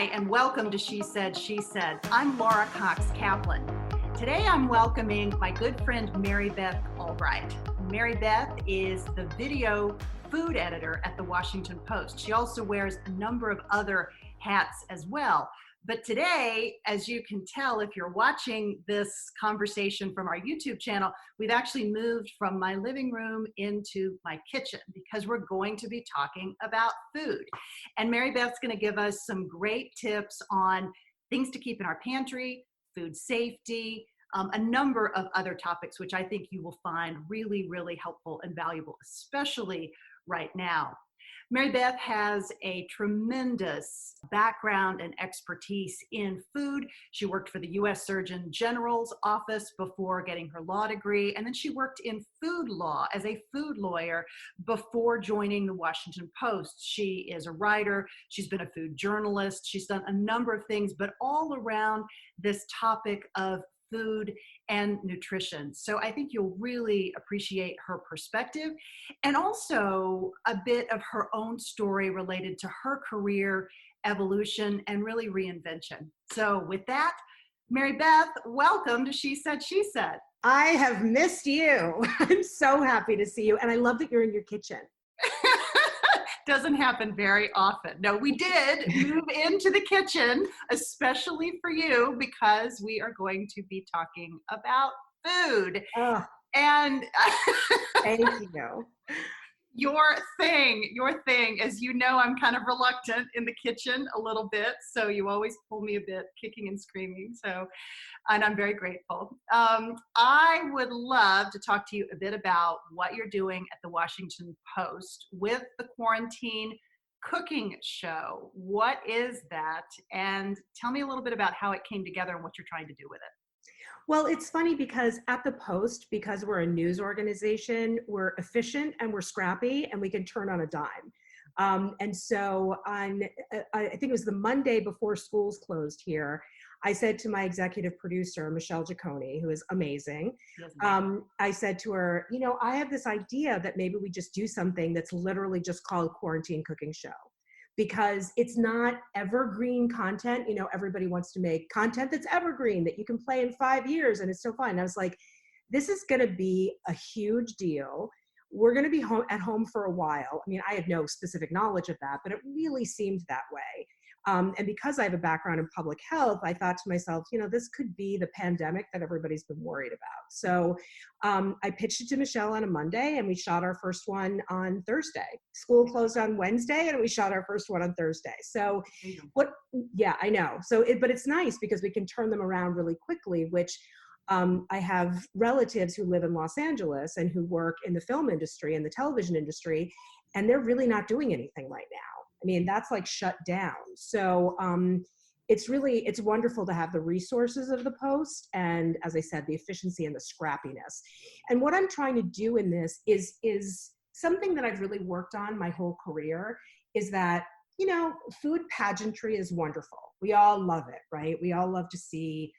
Hi, and welcome to She Said, She Said. I'm Laura Cox Kaplan. Today I'm welcoming my good friend Mary Beth Albright. Mary Beth is the video food editor at the Washington Post. She also wears a number of other hats as well. But today, as you can tell, if you're watching this conversation from our YouTube channel, we've actually moved from my living room into my kitchen because we're going to be talking about food. And Mary Beth's going to give us some great tips on things to keep in our pantry, food safety, a number of other topics, which I think you will find really, really helpful and valuable, especially right now. Mary Beth has a tremendous background and expertise in food. She worked for the U.S. Surgeon General's office before getting her law degree, and then she worked in food law as a food lawyer before joining the Washington Post. She is a writer. She's been a food journalist. She's done a number of things, but all around this topic of food and nutrition. So I think you'll really appreciate her perspective and also a bit of her own story related to her career evolution and really reinvention. So with that, Mary Beth, welcome to She Said, She Said. I have missed you. I'm so happy to see you. And I love that you're in your kitchen. Doesn't happen very often. No, we did move into the kitchen, especially for you, because we are going to be talking about food. Oh, and thank you. Your thing, as you know, I'm kind of reluctant in the kitchen a little bit. So you always pull me a bit kicking and screaming. And I'm very grateful. I would love to talk to you a bit about what you're doing at the Washington Post with the quarantine cooking show. What is that? And tell me a little bit about how it came together and what you're trying to do with it. Well, it's funny because at the Post, because we're a news organization, we're efficient and we're scrappy and we can turn on a dime. And so I think it was the Monday before schools closed here, I said to my executive producer, Michelle Giacone, who is amazing, I said to her, I have this idea that maybe we just do something that's literally just called Quarantine Cooking Show. Because it's not evergreen content. Everybody wants to make content that's evergreen, that you can play in 5 years and it's still fun. And I was like, this is going to be a huge deal. We're going to be at home for a while. I mean, I had no specific knowledge of that, but it really seemed that way. And because I have a background in public health, I thought to myself, this could be the pandemic that everybody's been worried about. So I pitched it to Michelle on a Monday and we shot our first one on Thursday. School closed on Wednesday and we shot our first one on Thursday. So yeah, I know. But it's nice because we can turn them around really quickly, which I have relatives who live in Los Angeles and who work in the film industry and the television industry, and they're really not doing anything right now. I mean, that's like shut down. So it's wonderful to have the resources of the Post and, as I said, the efficiency and the scrappiness. And what I'm trying to do in this is something that I've really worked on my whole career, is that, food pageantry is wonderful. We all love it, right? We all love to see,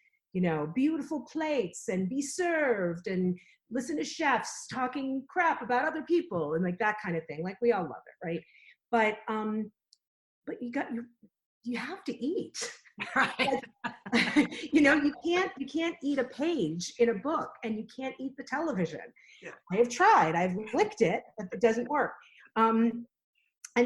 beautiful plates and be served and listen to chefs talking crap about other people and like that kind of thing. Like, we all love it, right? But you have to eat, right? You can't eat a page in a book, and you can't eat the television. Yeah. I have tried, I've licked it, but it doesn't work. And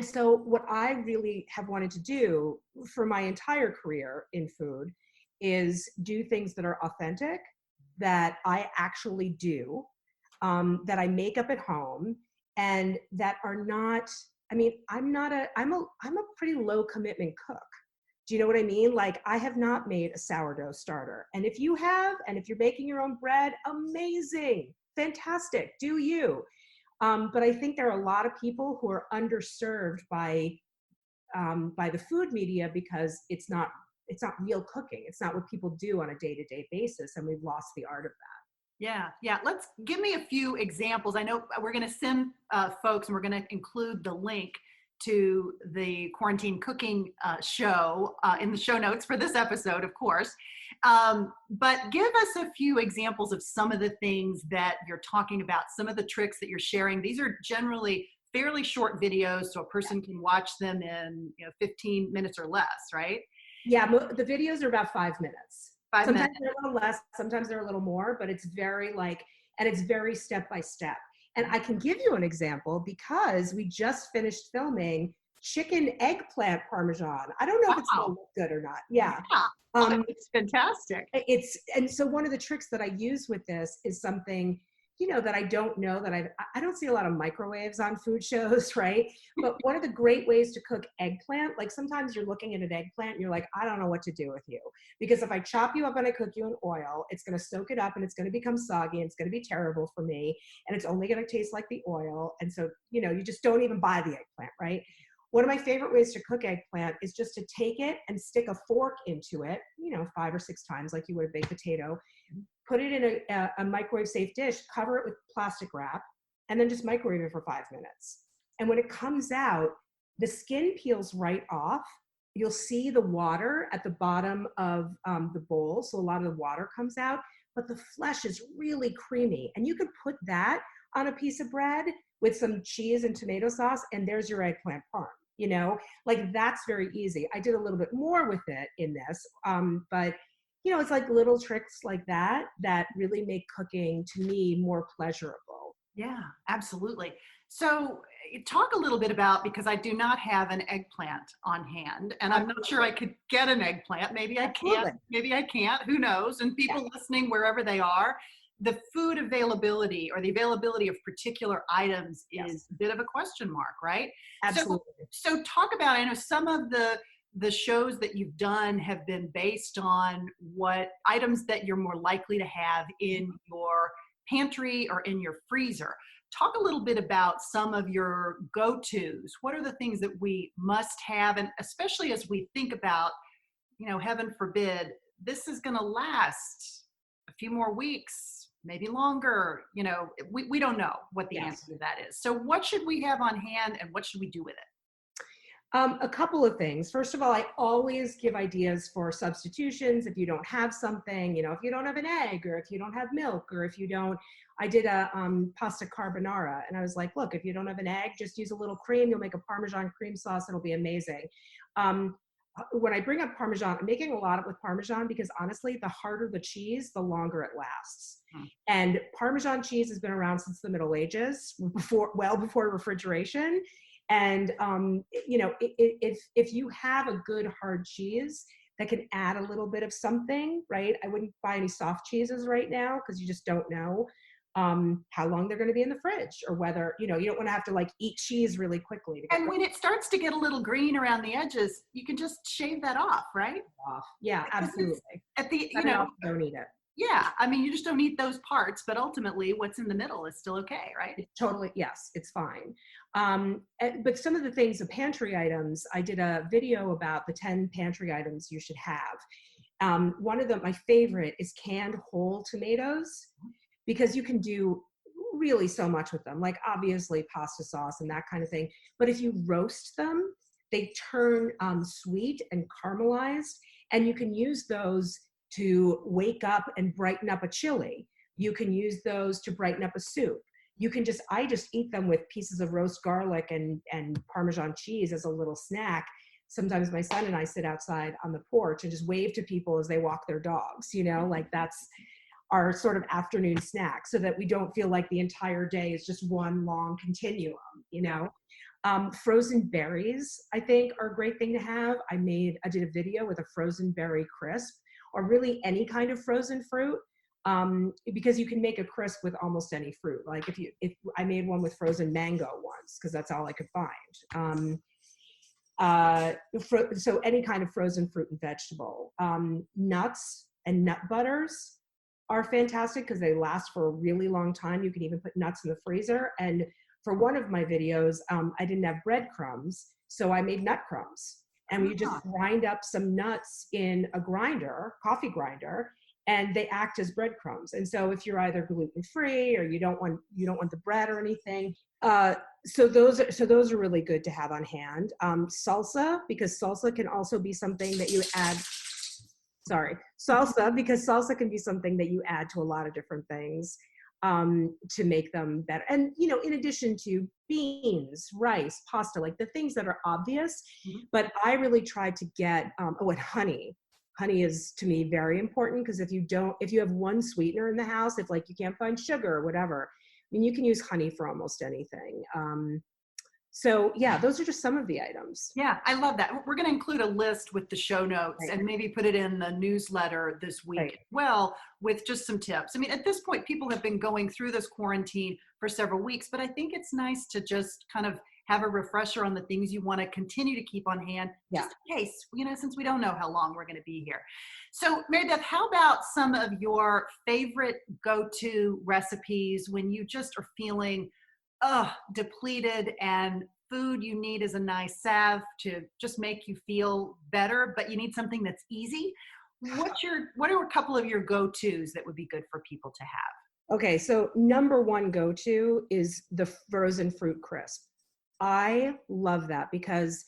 so what I really have wanted to do for my entire career in food is do things that are authentic, that I actually do, that I make up at home, and that are not. I mean, I'm a pretty low commitment cook. Do you know what I mean? Like, I have not made a sourdough starter. And if you have, and if you're baking your own bread, amazing, fantastic, do you. But I think there are a lot of people who are underserved by the food media because it's not real cooking. It's not what people do on a day-to-day basis. And we've lost the art of that. Yeah. Give me a few examples. I know we're going to send folks, and we're going to include the link to the quarantine cooking show in the show notes for this episode, of course. But give us a few examples of some of the things that you're talking about, some of the tricks that you're sharing. These are generally fairly short videos, so a person can watch them in 15 minutes or less, right? Yeah, the videos are about 5 minutes. 5 minutes. Sometimes they're a little less, sometimes they're a little more, but it's very and it's very step by step. And I can give you an example because we just finished filming chicken eggplant parmesan. I don't know if it's gonna Wow. look good or not. Yeah. Yeah. Oh, it's fantastic. And so one of the tricks that I use with this is something, that I don't know, that I don't see a lot of microwaves on food shows, right? But one of the great ways to cook eggplant, like sometimes you're looking at an eggplant and you're like, I don't know what to do with you. Because if I chop you up and I cook you in oil, it's gonna soak it up and it's gonna become soggy and it's gonna be terrible for me. And it's only gonna taste like the oil. And so, you just don't even buy the eggplant, right? One of my favorite ways to cook eggplant is just to take it and stick a fork into it, 5 or 6 times like you would a baked potato, put it in a microwave safe dish, cover it with plastic wrap, and then just microwave it for 5 minutes. And when it comes out, the skin peels right off. You'll see the water at the bottom of the bowl, so a lot of the water comes out, but the flesh is really creamy. And you could put that on a piece of bread with some cheese and tomato sauce, and there's your eggplant parm. That's very easy. I did a little bit more with it in this, but it's like little tricks like that really make cooking, to me, more pleasurable. Yeah, absolutely. So talk a little bit about, because I do not have an eggplant on hand, and I'm not sure I could get an eggplant. Maybe I can, maybe I can't, who knows? And people listening, wherever they are, the food availability or the availability of particular items is a bit of a question mark, right? Absolutely. So talk about, I know some of the shows that you've done have been based on what items that you're more likely to have in your pantry or in your freezer. Talk a little bit about some of your go-tos. What are the things that we must have? And especially as we think about, heaven forbid, this is going to last a few more weeks, maybe longer. We don't know what the answer to that is. So what should we have on hand and what should we do with it? A couple of things. First of all, I always give ideas for substitutions. If you don't have something, if you don't have an egg, or if you don't have milk, or if you don't, I did a pasta carbonara, and I was like, look, if you don't have an egg, just use a little cream. You'll make a Parmesan cream sauce. It'll be amazing. When I bring up Parmesan, I'm making a lot with Parmesan because honestly, the harder the cheese, the longer it lasts. And Parmesan cheese has been around since the Middle Ages, well before refrigeration. And, if you have a good hard cheese that can add a little bit of something, right? I wouldn't buy any soft cheeses right now because you just don't know how long they're going to be in the fridge, or whether, you don't want to have to eat cheese really quickly. And when it starts to get a little green around the edges, you can just shave that off, right? Yeah, because absolutely. At the, don't eat it. Yeah, I mean, you just don't eat those parts, but ultimately what's in the middle is still okay, right? Totally, yes, it's fine. But some of the things, the pantry items, I did a video about the 10 pantry items you should have. One of them, my favorite, is canned whole tomatoes, because you can do really so much with them, like obviously pasta sauce and that kind of thing. But if you roast them, they turn sweet and caramelized, and you can use those to wake up and brighten up a chili. You can use those to brighten up a soup. I just eat them with pieces of roast garlic and Parmesan cheese as a little snack. Sometimes my son and I sit outside on the porch and just wave to people as they walk their dogs, that's our sort of afternoon snack, so that we don't feel like the entire day is just one long continuum, Frozen berries, I think, are a great thing to have. I did a video with a frozen berry crisp, or really any kind of frozen fruit, because you can make a crisp with almost any fruit. Like if I made one with frozen mango once, because that's all I could find. So any kind of frozen fruit and vegetable. Nuts and nut butters are fantastic because they last for a really long time. You can even put nuts in the freezer. And for one of my videos, I didn't have breadcrumbs, so I made nut crumbs. And you just grind up some nuts in a coffee grinder, and they act as breadcrumbs. And so if you're either gluten-free or you don't want the bread or anything, so those are really good to have on hand. Salsa, because salsa can also be something that you add. Salsa, because salsa can be something that you add to a lot of different things. to make them better. And, you know, in addition to beans, rice, pasta, like the things that are obvious, but I really tried to get, and honey. Honey is to me very important, because if you have one sweetener in the house, if like you can't find sugar or whatever, I mean, you can use honey for almost anything. So yeah, those are just some of the items. Yeah, I love that. We're going to include a list with the show notes Right. and maybe put it in the newsletter this week Right. as well, with just some tips. I mean, at this point, people have been going through this quarantine for several weeks, but I think it's nice to just kind of have a refresher on the things you want to continue to keep on hand, just in case, you know, since we don't know how long we're going to be here. So Mary Beth, how about some of your favorite go-to recipes when you just are feeling depleted and food you need is a nice salve to just make you feel better, but you need something that's easy? What are a couple of your go-tos that would be good for people to have? Okay, so number one go-to is the frozen fruit crisp. I love that because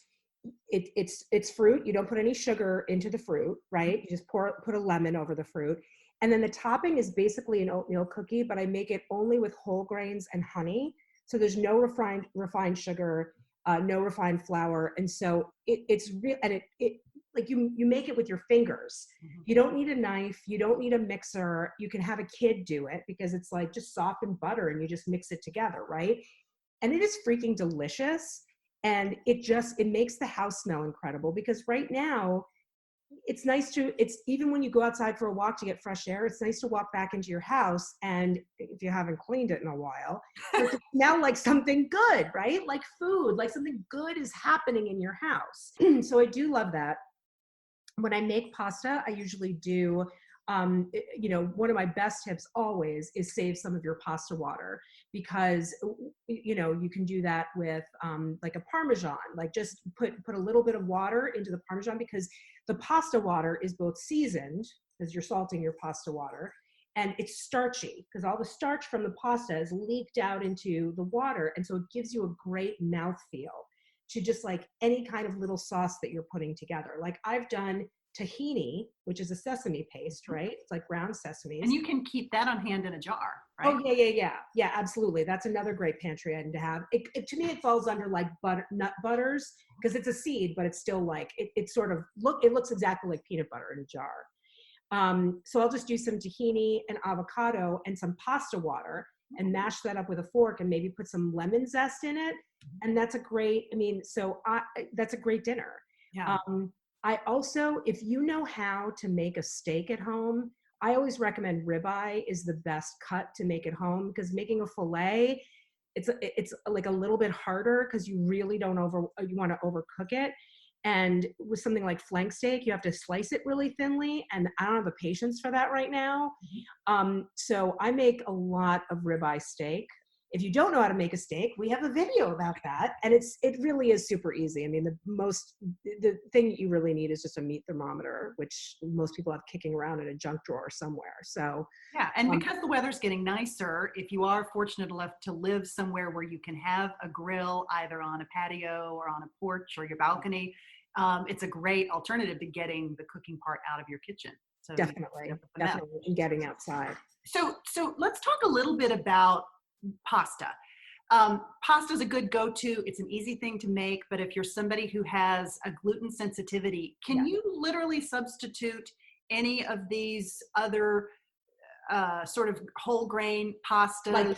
it's fruit. You don't put any sugar into the fruit, right? You just put a lemon over the fruit. And then the topping is basically an oatmeal cookie, but I make it only with whole grains and honey. So there's no refined sugar, no refined flour. And so it's real, and it like you make it with your fingers. You don't need a knife. You don't need a mixer. You can have a kid do it, because it's like just softened butter and you just mix it together, right? And it is freaking delicious. And it makes the house smell incredible, because right now it's even when you go outside for a walk to get fresh air, it's nice to walk back into your house. And if you haven't cleaned it in a while, it smell like something good, right? Like food, like something good is happening in your house. So I do love that. When I make pasta, I usually do, one of my best tips always is save some of your pasta water, because, you can do that with like a Parmesan, like just put a little bit of water into the Parmesan, because the pasta water is both seasoned, because you're salting your pasta water, and it's starchy, because all the starch from the pasta is leaked out into the water. And so it gives you a great mouthfeel to just like any kind of little sauce that you're putting together. Like I've done tahini, which is a sesame paste, right? It's like ground sesame. And you can keep that on hand in a jar, right? Oh yeah, absolutely. That's another great pantry item to have. To me, it falls under like nut butters, because it's a seed, but it's still like it looks exactly like peanut butter in a jar. So I'll just do some tahini and avocado and some pasta water and mash that up with a fork and maybe put some lemon zest in it. And that's a great, that's a great dinner. Yeah. I also, if you know how to make a steak at home, I always recommend ribeye is the best cut to make at home, because making a filet, it's like a little bit harder, because you really you want to overcook it. And with something like flank steak, you have to slice it really thinly, and I don't have the patience for that right now. So I make a lot of ribeye steak. If you don't know how to make a steak, we have a video about that, and it really is super easy. I mean, the thing that you really need is just a meat thermometer, which most people have kicking around in a junk drawer somewhere. So yeah, and because the weather's getting nicer, if you are fortunate enough to live somewhere where you can have a grill either on a patio or on a porch or your balcony, it's a great alternative to getting the cooking part out of your kitchen. So definitely, and getting outside. So let's talk a little bit about pasta. Pasta is a good go-to. It's an easy thing to make, but if you're somebody who has a gluten sensitivity, can you literally substitute any of these other sort of whole grain pasta?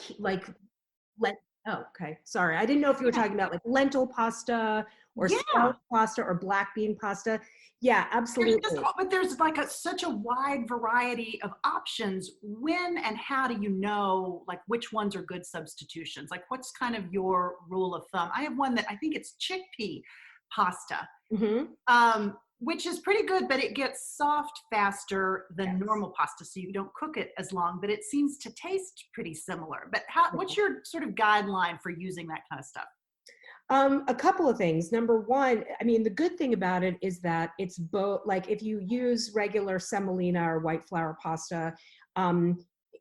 Oh, okay. Sorry. I didn't know if you were talking about like lentil pasta or sprout pasta or black bean pasta. Yeah, absolutely. But there's like such a wide variety of options. When and how do you know like which ones are good substitutions? Like what's kind of your rule of thumb? I have one that I think it's chickpea pasta, which is pretty good, but it gets soft faster than normal pasta, so you don't cook it as long, but it seems to taste pretty similar. But what's your sort of guideline for using that kind of stuff? A couple of things. Number one, I mean, the good thing about it is that it's both, like if you use regular semolina or white flour pasta,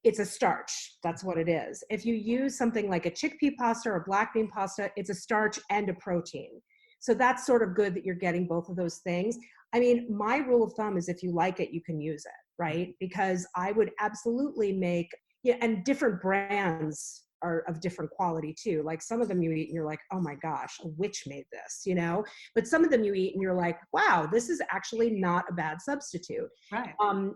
it's a starch. That's what it is. If you use something like a chickpea pasta or black bean pasta, it's a starch and a protein. So that's sort of good that you're getting both of those things. I mean, my rule of thumb is if you like it, you can use it, right? Because I would absolutely make, Yeah, and different brands are of different quality too. Like some of them you eat and you're like, oh my gosh, a witch made this, you know? But some of them you eat and you're like, wow, this is actually not a bad substitute. Right.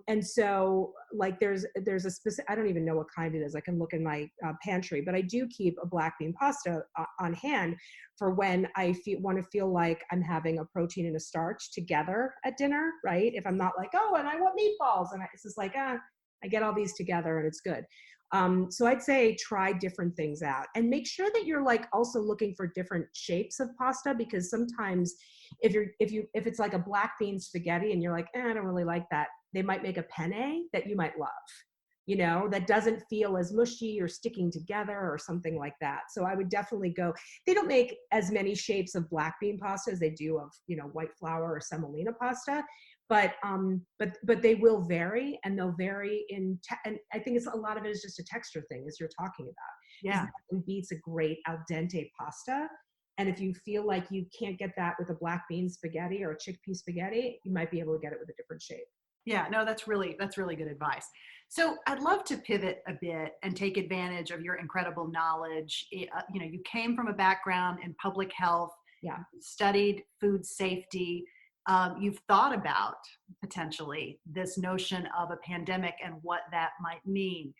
And so like there's a specific, I don't even know what kind it is. I can look in my pantry, but I do keep a black bean pasta on hand for when I want to feel like I'm having a protein and a starch together at dinner, right? If I'm not like, oh, and I want meatballs, and it's just like, I get all these together and it's good. So I'd say try different things out and make sure that you're like also looking for different shapes of pasta, because sometimes if it's like a black bean spaghetti and you're like, I don't really like that, they might make a penne that you might love, you know, that doesn't feel as mushy or sticking together or something like that. So I would definitely go, they don't make as many shapes of black bean pasta as they do of, you know, white flour or semolina pasta. But they will vary, and they'll vary and I think it's a lot of it is just a texture thing, as you're talking about. Yeah. Nothing beats a great al dente pasta. And if you feel like you can't get that with a black bean spaghetti or a chickpea spaghetti, you might be able to get it with a different shape. Yeah, no, that's really good advice. So I'd love to pivot a bit and take advantage of your incredible knowledge. You know, you came from a background in public health, Yeah. studied food safety. You've thought about potentially this notion of a pandemic and what that might mean.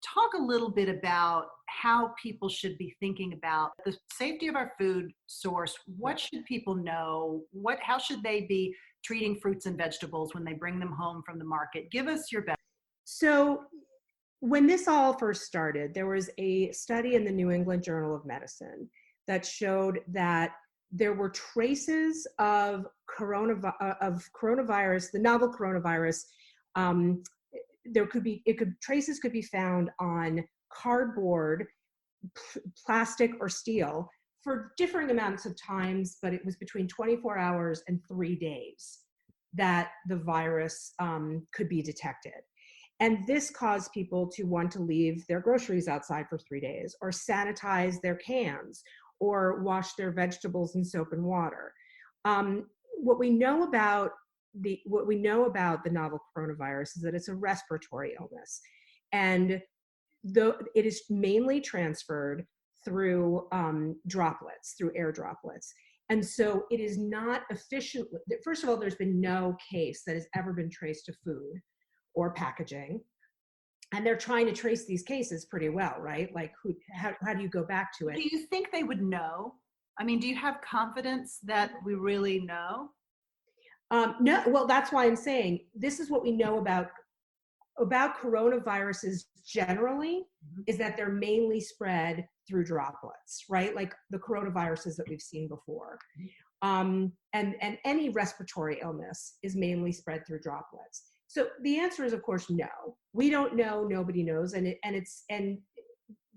Talk a little bit about how people should be thinking about the safety of our food source. What should people know? How should they be treating fruits and vegetables when they bring them home from the market? Give us your best. So when this all first started, there was a study in the New England Journal of Medicine that showed that there were traces of coronavirus, the novel coronavirus. Traces could be found on cardboard, plastic, or steel for differing amounts of times, but it was between 24 hours and 3 days that the virus could be detected. And this caused people to want to leave their groceries outside for 3 days, or sanitize their cans, or wash their vegetables in soap and water. What we know about the novel coronavirus is that it's a respiratory illness, and though it is mainly transferred through droplets, through air droplets. And so it is not efficiently, first of all, there's been no case that has ever been traced to food or packaging. And they're trying to trace these cases pretty well, right? Like how do you go back to it? Do you think they would know? I mean, do you have confidence that we really know? No, well, that's why I'm saying this is what we know about coronaviruses generally, is that they're mainly spread through droplets, right? Like the coronaviruses that we've seen before. And any respiratory illness is mainly spread through droplets. So the answer is, of course, no. We don't know. Nobody knows, and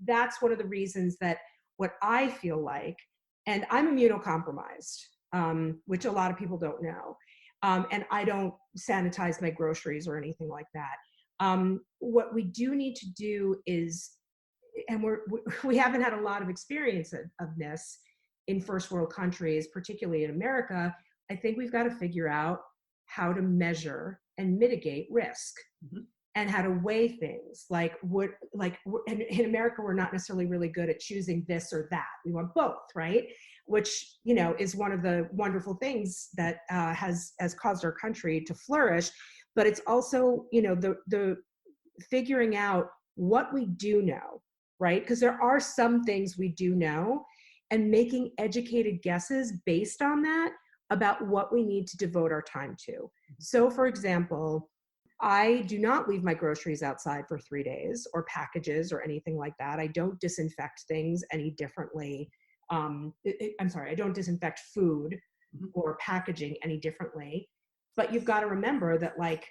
that's one of the reasons that what I feel like, and I'm immunocompromised, which a lot of people don't know, and I don't sanitize my groceries or anything like that. What we do need to do is, and we haven't had a lot of experience of this in first world countries, particularly in America. I think we've got to figure out how to measure and mitigate risk, and how to weigh things. And in America, we're not necessarily really good at choosing this or that. We want both, right? Which, you know, is one of the wonderful things that has caused our country to flourish. But it's also, you know, the figuring out what we do know, right? Because there are some things we do know, and making educated guesses based on that about what we need to devote our time to. So for example, I do not leave my groceries outside for 3 days, or packages or anything like that. I don't disinfect things any differently. I don't disinfect food or packaging any differently. But you've got to remember that, like,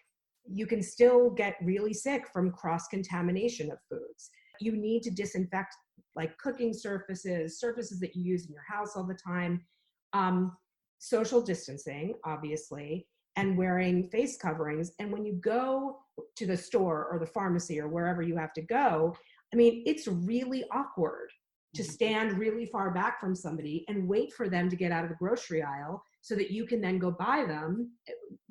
you can still get really sick from cross-contamination of foods. You need to disinfect, like, cooking surfaces that you use in your house all the time. Social distancing, obviously, and wearing face coverings. And when you go to the store or the pharmacy or wherever you have to go, I mean, it's really awkward to stand really far back from somebody and wait for them to get out of the grocery aisle so that you can then go buy them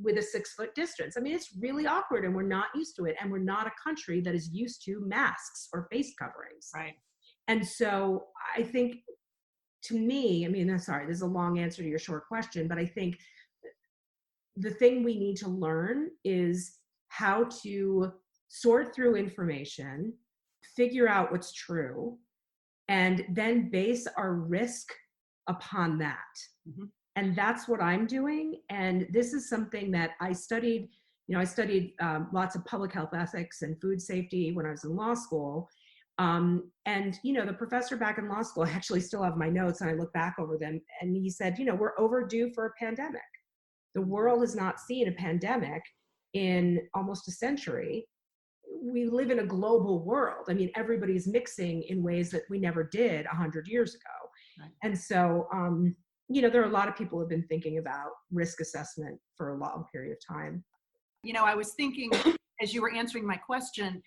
with a 6-foot distance. I mean, it's really awkward, and we're not used to it. And we're not a country that is used to masks or face coverings. Right. And so I think, to me, I mean, I'm sorry, this is a long answer to your short question, but I think the thing we need to learn is how to sort through information, figure out what's true, and then base our risk upon that. Mm-hmm. And that's what I'm doing. And this is something that I studied. I studied lots of public health ethics and food safety when I was in law school. And the professor back in law school, I actually still have my notes and I look back over them, and he said, we're overdue for a pandemic. The world has not seen a pandemic in almost a century. We live in a global world. I mean, everybody's mixing in ways that we never did 100 years ago. Right. And so, there are a lot of people who have been thinking about risk assessment for a long period of time. I was thinking as you were answering my question,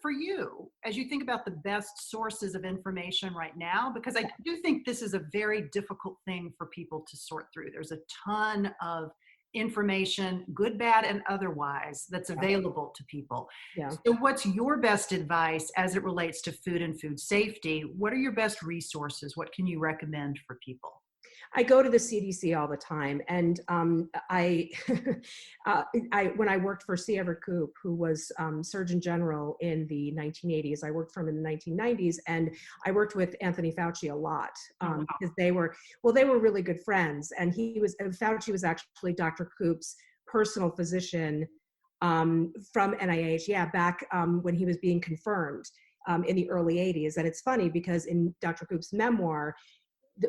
for you, as you think about the best sources of information right now, because I do think this is a very difficult thing for people to sort through. There's a ton of information, good, bad, and otherwise, that's available to people. Yeah. So what's your best advice as it relates to food and food safety? What are your best resources? What can you recommend for people? I go to the CDC all the time, and I when I worked for C. Everett Koop, who was Surgeon General in the 1980s, I worked for him in the 1990s, and I worked with Anthony Fauci a lot because they were really good friends, and Fauci was actually Dr. Koop's personal physician from NIH, back when he was being confirmed in the early 80s. And it's funny because in Dr. Koop's memoir,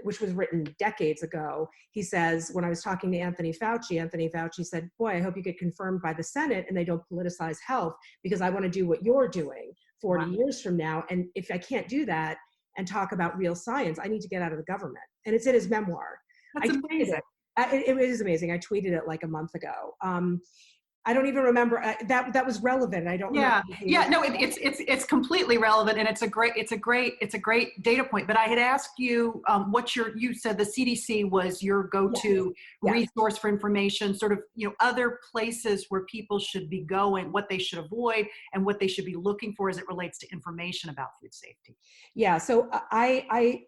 which was written decades ago, he says, when I was talking to Anthony Fauci said, boy, I hope you get confirmed by the Senate and they don't politicize health, because I want to do what you're doing 40 years from now. And if I can't do that and talk about real science, I need to get out of the government. And it's in his memoir. That's amazing. It is amazing. I tweeted it like a month ago. I don't even remember that was relevant. I don't. Yeah. Remember. No, it's completely relevant, and it's a great data point. But I had asked you, you said the CDC was your go-to resource for information, sort of, other places where people should be going, what they should avoid, and what they should be looking for as it relates to information about food safety. Yeah. So I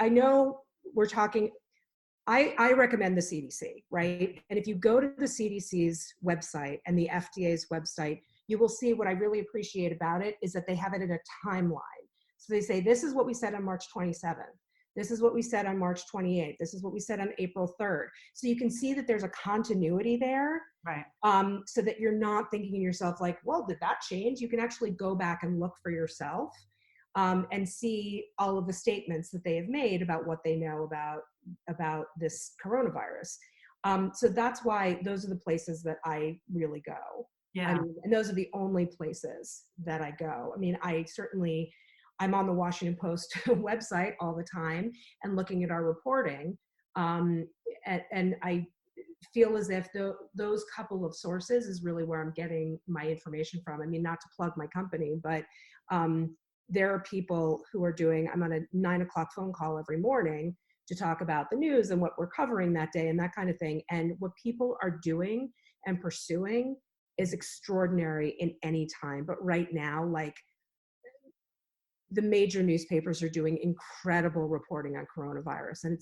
know we're talking. I recommend the CDC, right? And if you go to the CDC's website and the FDA's website, you will see what I really appreciate about it is that they have it in a timeline. So they say, this is what we said on March 27th. This is what we said on March 28th. This is what we said on April 3rd. So you can see that there's a continuity there. Right. So that you're not thinking to yourself like, well, did that change? You can actually go back and look for yourself and see all of the statements that they have made about what they know about this coronavirus. So that's why those are the places that I really go. Yeah. And those are the only places that I go. I mean, I'm on the Washington Post website all the time and looking at our reporting. And I feel as if those couple of sources is really where I'm getting my information from. I mean, not to plug my company, but there are people who are I'm on a 9 o'clock phone call every morning to talk about the news and what we're covering that day and that kind of thing. And what people are doing and pursuing is extraordinary in any time. But right now, like, the major newspapers are doing incredible reporting on coronavirus. And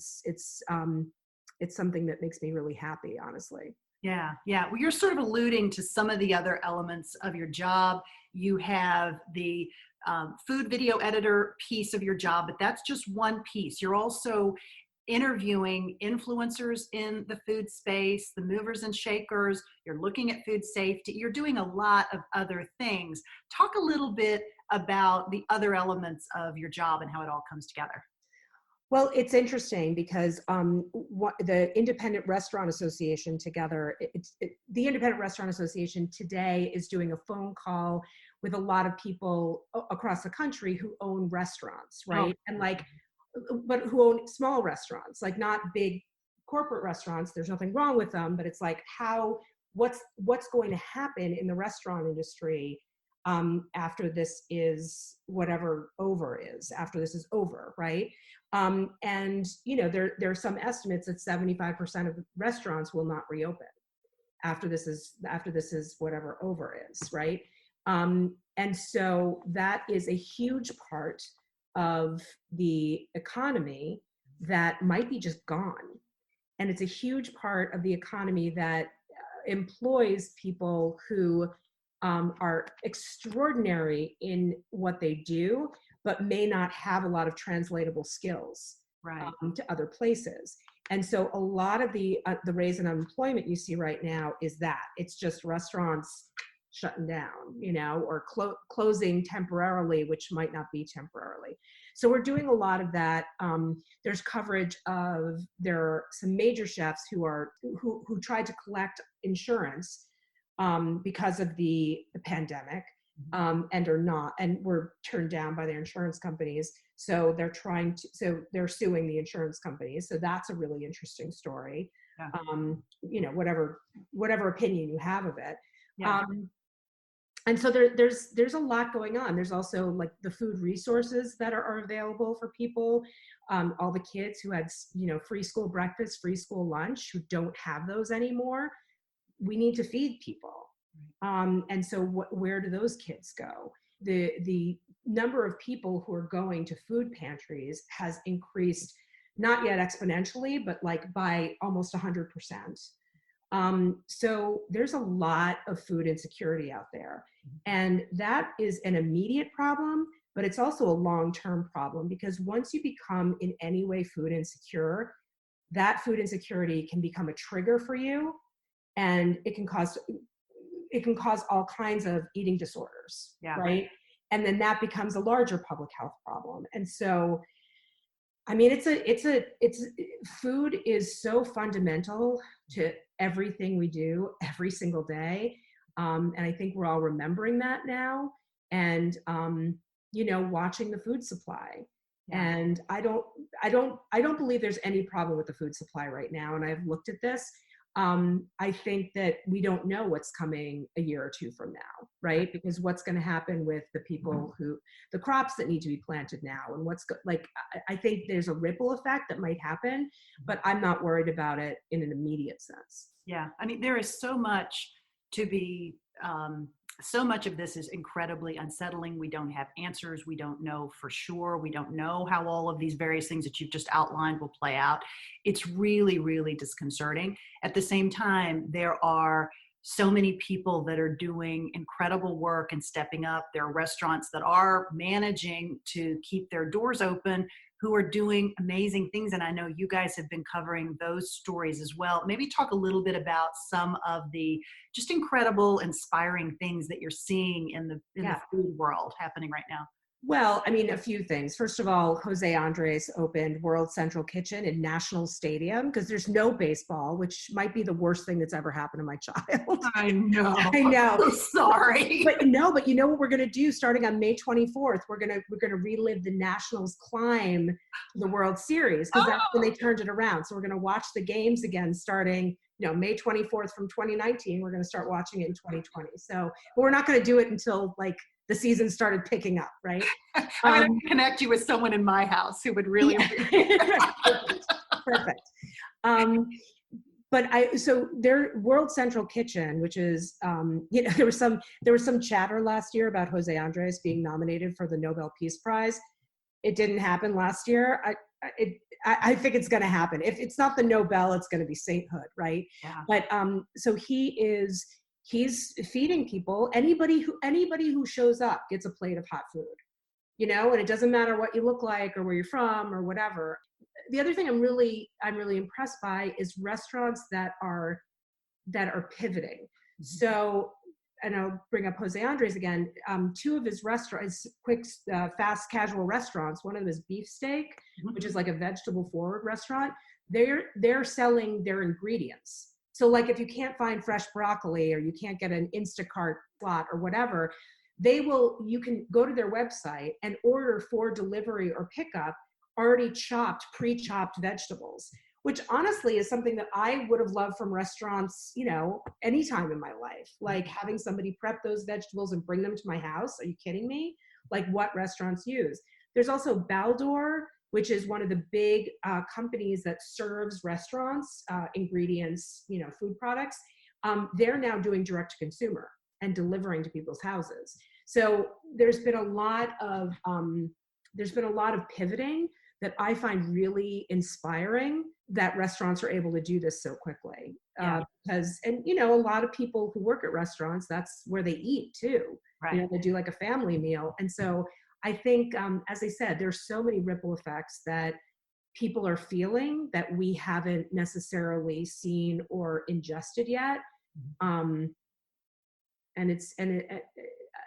it's something that makes me really happy, honestly. Yeah. Well, you're sort of alluding to some of the other elements of your job. You have the food video editor piece of your job, but that's just one piece. You're also interviewing influencers in the food space, the movers and shakers. You're looking at food safety. You're doing a lot of other things. Talk a little bit about the other elements of your job and how it all comes together. Well, it's interesting because the Independent Restaurant Association the Independent Restaurant Association today is doing a phone call with a lot of people across the country who own restaurants, right? Oh. But who own small restaurants, like not big corporate restaurants. There's nothing wrong with them, but it's like what's going to happen in the restaurant industry after this is over, right? And there are some estimates that 75% of restaurants will not reopen after this is whatever over is, right? And so that is a huge part of the economy that might be just gone. And it's a huge part of the economy that employs people who are extraordinary in what they do, but may not have a lot of translatable skills Right. To other places. And so a lot of the raise in unemployment you see right now is that it's just restaurants shutting down, or closing temporarily, which might not be temporarily. So we're doing a lot of that. There's coverage of there are some major chefs who tried to collect insurance because of the pandemic, and are not, and were turned down by their insurance companies. So they're suing the insurance companies. So that's a really interesting story. Yeah. Whatever opinion you have of it. Yeah. And so there's a lot going on. There's also like the food resources that are available for people. All the kids who had, free school breakfast, free school lunch, who don't have those anymore. We need to feed people. And so where do those kids go? The number of people who are going to food pantries has increased, not yet exponentially, but like by almost 100%. So there's a lot of food insecurity out there. And that is an immediate problem, but it's also a long-term problem, because once you become in any way food insecure, that food insecurity can become a trigger for you, and it can cause all kinds of eating disorders, right? And then that becomes a larger public health problem. And so, I mean, food is so fundamental to everything we do every single day. And I think we're all remembering that now, and, watching the food supply. Yeah. And I don't believe there's any problem with the food supply right now. And I've looked at this. I think that we don't know what's coming a year or two from now, right? Because what's going to happen with the people the crops that need to be planted now, and I think there's a ripple effect that might happen, but I'm not worried about it in an immediate sense. Yeah. I mean, there is so much to be, so much of this is incredibly unsettling. We don't have answers. We don't know for sure. We don't know how all of these various things that you've just outlined will play out. It's really, really disconcerting. At the same time, there are so many people that are doing incredible work and stepping up. There are restaurants that are managing to keep their doors open, who are doing amazing things. And I know you guys have been covering those stories as well. Maybe talk a little bit about some of the just incredible, inspiring things that you're seeing in the food world happening right now. Well, I mean, a few things. First of all, Jose Andres opened World Central Kitchen in National Stadium, because there's no baseball, which might be the worst thing that's ever happened to my child. I know. I'm sorry. But you know what we're going to do starting on May 24th? We're going to relive the Nationals climb to the World Series, because that's when they turned it around. So we're going to watch the games again starting May 24th from 2019. We're going to start watching it in 2020. So, but we're not going to do it until the season started picking up, right? I can connect you with someone in my house who would really Perfect. So their World Central Kitchen, which is, there was some chatter last year about Jose Andres being nominated for the Nobel Peace Prize. It didn't happen last year. I think it's going to happen. If it's not the Nobel, it's going to be sainthood, right? Yeah. But so he's feeding people. Anybody who shows up gets a plate of hot food, and it doesn't matter what you look like or where you're from or whatever. The other thing I'm really impressed by is restaurants that are pivoting. So, and I'll bring up Jose Andres again. Two of his restaurants, quick, fast casual restaurants. One of them is Beefsteak, which is like a vegetable forward restaurant. They're selling their ingredients. So if you can't find fresh broccoli, or you can't get an Instacart slot or whatever, you can go to their website and order for delivery or pickup already pre-chopped vegetables, which honestly is something that I would have loved from restaurants, anytime in my life, having somebody prep those vegetables and bring them to my house. Are you kidding me? What restaurants use. There's also Baldor, which is one of the big companies that serves restaurants, ingredients, food products. They're now doing direct to consumer and delivering to people's houses. So there's been a lot of pivoting that I find really inspiring, that restaurants are able to do this so quickly. Yeah. Because a lot of people who work at restaurants, that's where they eat too. Right. They do like a family meal. And so I think, as I said, there's so many ripple effects that people are feeling that we haven't necessarily seen or ingested yet.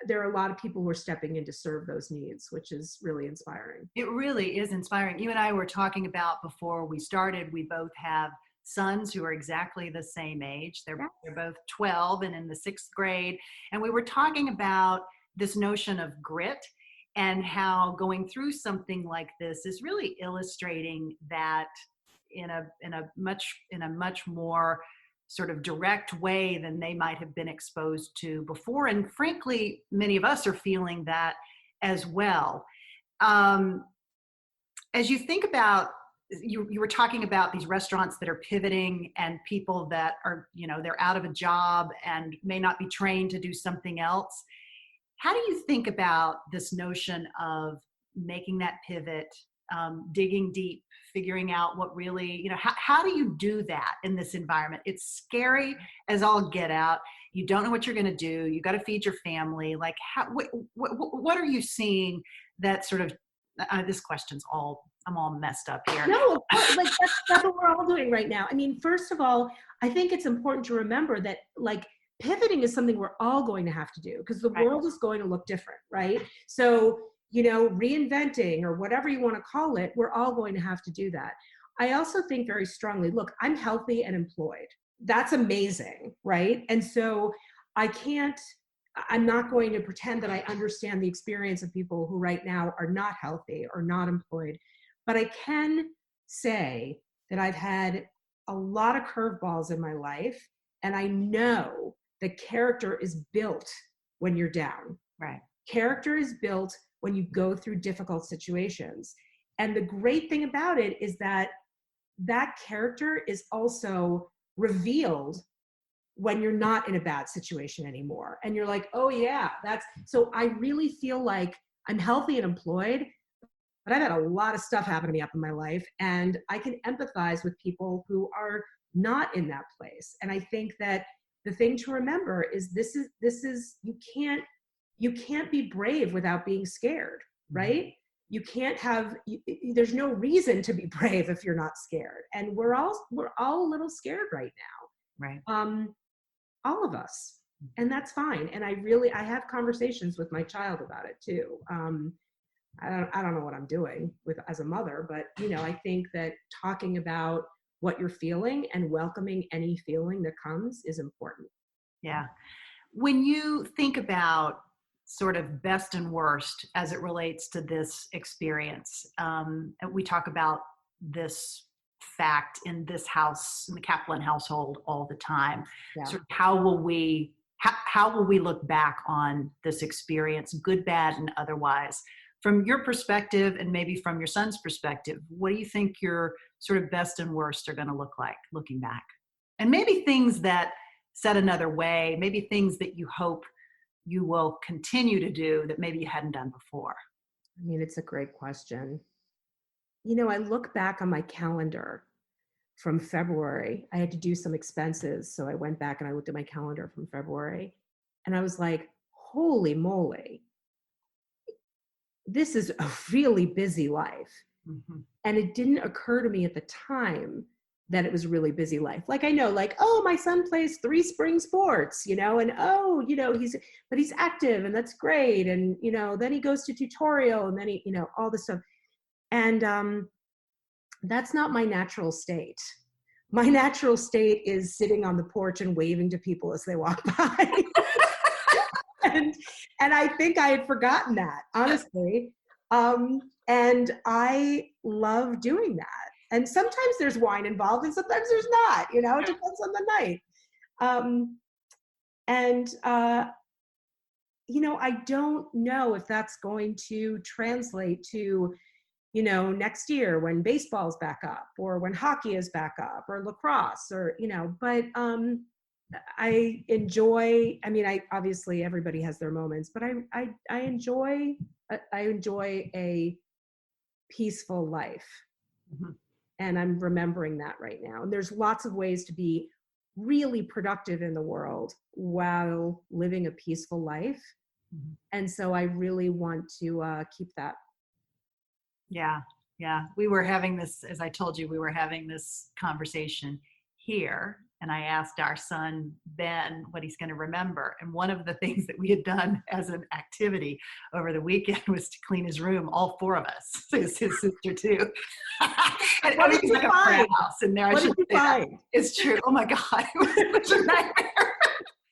There are a lot of people who are stepping in to serve those needs, which is really inspiring. It really is inspiring. You and I were talking about before we started, we both have sons who are exactly the same age. They're both 12 and in the 6th grade. And we were talking about this notion of grit and how going through something like this is really illustrating that in a much more sort of direct way than they might have been exposed to before. And frankly, many of us are feeling that as well. As you think about, you were talking about these restaurants that are pivoting and people that are, they're out of a job and may not be trained to do something else. How do you think about this notion of making that pivot, digging deep, figuring out what really, how do you do that in this environment? It's scary as all get out. You don't know what you're going to do. You got to feed your family. Like, what are you seeing that sort of, this question's I'm all messed up here. No, like that's what we're all doing right now. I mean, first of all, I think it's important to remember that like pivoting is something we're all going to have to do because the world is going to look different, right? So, reinventing or whatever you want to call it, we're all going to have to do that. I also think very strongly, look, I'm healthy and employed. That's amazing, right? And so I'm not going to pretend that I understand the experience of people who right now are not healthy or not employed. But I can say that I've had a lot of curveballs in my life, and I know that character is built when you're down. Right. Character is built when you go through difficult situations. And the great thing about it is that that character is also revealed when you're not in a bad situation anymore. And you're like, oh yeah, so I really feel like I'm healthy and employed, but I've had a lot of stuff happen to me up in my life, and I can empathize with people who are not in that place. And I think that the thing to remember is this is you can't be brave without being scared, right? You can't there's no reason to be brave if you're not scared. And we're all a little scared right now. Right. All of us. And that's fine. And I have conversations with my child about it too. I don't know what I'm doing as a mother, but I think that talking about what you're feeling and welcoming any feeling that comes is important. Yeah. When you think about sort of best and worst as it relates to this experience, we talk about this fact in this house, in the Kaplan household, all the time. Yeah. Sort of how will we look back on this experience, good, bad, and otherwise? From your perspective, and maybe from your son's perspective, what do you think your sort of best and worst are going to look like looking back? And maybe things that, said another way, maybe things that you hope you will continue to do that maybe you hadn't done before. I mean, it's a great question. I look back on my calendar from February. I had to do some expenses, so I went back and I looked at my calendar from February, and I was like, holy moly. This is a really busy life. Mm-hmm. And it didn't occur to me at the time that it was a really busy life. Like I know, like, oh, my son plays 3 spring sports, and oh, he's active and that's great. And, then he goes to tutorial and then he, all this stuff. And that's not my natural state. My natural state is sitting on the porch and waving to people as they walk by. And I think I had forgotten that, honestly. And I love doing that. And sometimes there's wine involved and sometimes there's not, it depends on the night. I don't know if that's going to translate to, next year when baseball's back up, or when hockey is back up, or lacrosse, or, but I enjoy, obviously everybody has their moments, but I enjoy a peaceful life. Mm-hmm. And I'm remembering that right now. And there's lots of ways to be really productive in the world while living a peaceful life. Mm-hmm. And so I really want to keep that. Yeah. We were having this, as I told you, we were having this conversation here, and I asked our son, Ben, what he's going to remember. And one of the things that we had done as an activity over the weekend was to clean his room, all four of us, his sister too. And What did you like find? A house in there. What did you find? It's true. Oh my God. It was such a nightmare.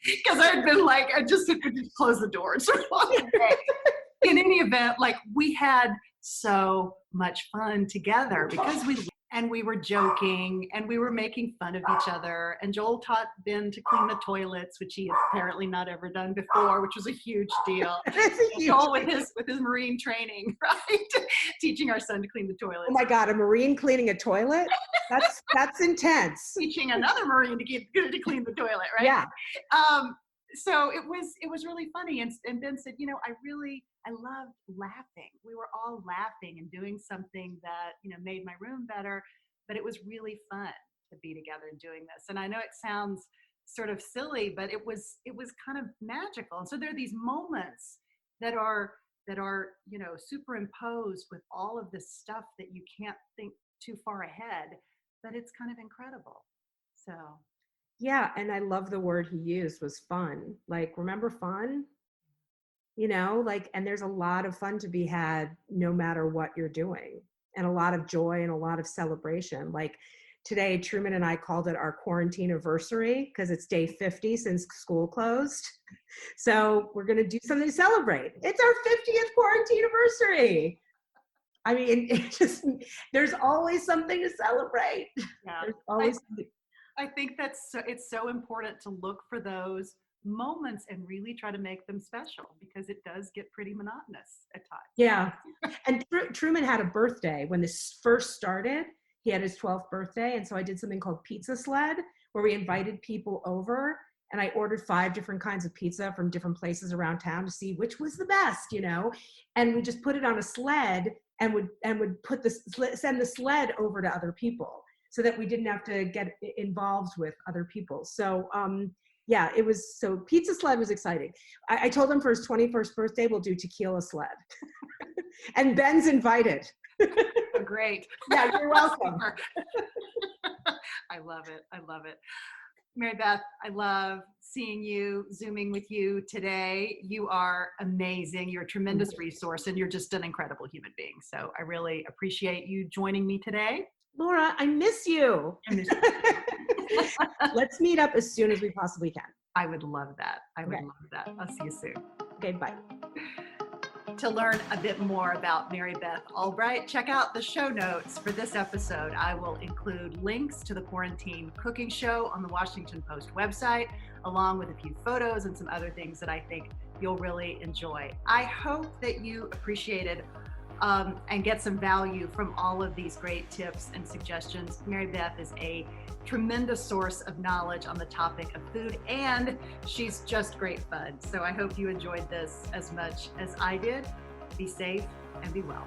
Because I had been like, I just would just close the door and sort of walk away. In any event, like, we had so much fun together because we were joking and we were making fun of each other. And Joel taught Ben to clean the toilets, which he had apparently not ever done before, which was a huge deal. Joel with his Marine training, right? Teaching our son to clean the toilets. Oh my God, a Marine cleaning a toilet? That's intense. Teaching another Marine to clean the toilet, right? Yeah. So it was really funny. And Ben said, I loved laughing. We were all laughing and doing something that, made my room better, but it was really fun to be together and doing this. And I know it sounds sort of silly, but it was kind of magical. And so there are these moments that are, superimposed with all of this stuff that you can't think too far ahead, but it's kind of incredible. So. Yeah. And I love the word he used was fun. Like, remember fun? And there's a lot of fun to be had no matter what you're doing, and a lot of joy and a lot of celebration. Like today, Truman and I called it our quarantine anniversary because it's day 50 since school closed. So we're going to do something to celebrate. It's our 50th quarantine anniversary. There's always something to celebrate. Yeah. There's always something. I think it's so important to look for those moments and really try to make them special, because it does get pretty monotonous at times. Yeah. And Truman had a birthday when this first started. He had his 12th birthday. And so I did something called Pizza Sled, where we invited people over, and I ordered 5 different kinds of pizza from different places around town to see which was the best, and we just put it on a sled and would send the sled over to other people so that we didn't have to get involved with other people. So, yeah, so Pizza Sled was exciting. I told him for his 21st birthday, we'll do Tequila Sled. And Ben's invited. Oh, great. Yeah, you're welcome. I love it. Mary Beth, I love seeing you, Zooming with you today. You are amazing. You're a tremendous resource, and you're just an incredible human being. So I really appreciate you joining me today. Laura, I miss you. Let's meet up as soon as we possibly can. I would love that. Love that. I'll see you soon. Okay, bye. To learn a bit more about Mary Beth Albright, check out the show notes for this episode. I will include links to the quarantine cooking show on the Washington Post website, along with a few photos and some other things that I think you'll really enjoy. I hope that you appreciated and get some value from all of these great tips and suggestions. Mary Beth is a tremendous source of knowledge on the topic of food, and she's just great fun. So I hope you enjoyed this as much as I did. Be safe and be well.